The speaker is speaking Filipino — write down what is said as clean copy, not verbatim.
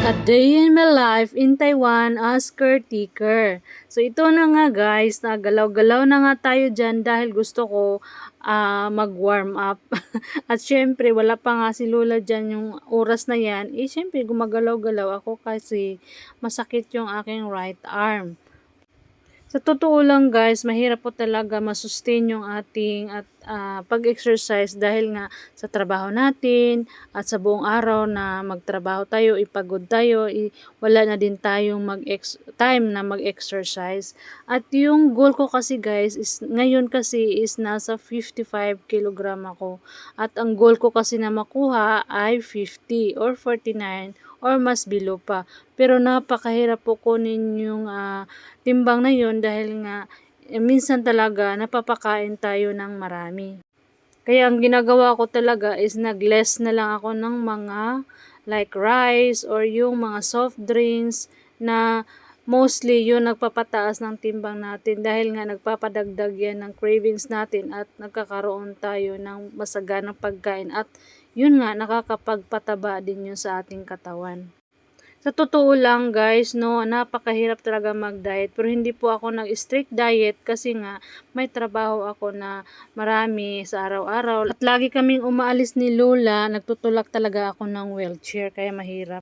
A Day in My Life in Taiwan as Caretaker. So ito na nga guys, nagalaw-galaw na nga tayo dyan dahil gusto ko mag-warm up. At syempre wala pa nga si Lola dyan yung oras na yan. Syempre gumagalaw-galaw ako kasi masakit yung aking right arm. Sa totoo lang guys, mahirap po talaga masustain yung ating pag-exercise dahil nga sa trabaho natin at sa buong araw na magtrabaho tayo, ipagod tayo, wala na din tayong time na mag-exercise. At yung goal ko kasi guys is ngayon kasi is nasa 55 kilogram ako. At ang goal ko kasi na makuha ay 50 or 49 or mas below pa. Pero napakahirap po kunin yung timbang na yun dahil nga minsan talaga napapakain tayo ng marami. Kaya ang ginagawa ko talaga is nag-less na lang ako ng mga like rice or yung mga soft drinks na mostly yun nagpapataas ng timbang natin dahil nga nagpapadagdag yan ng cravings natin at nagkakaroon tayo ng masaganang pagkain at yun nga nakakapagpataba din yun sa ating katawan. Sa totoo lang guys, no, napakahirap talaga mag-diet. Pero hindi po ako nag-strict diet kasi nga may trabaho ako na marami sa araw-araw. At lagi kaming umaalis ni Lola, nagtutulak talaga ako ng wheelchair kaya mahirap.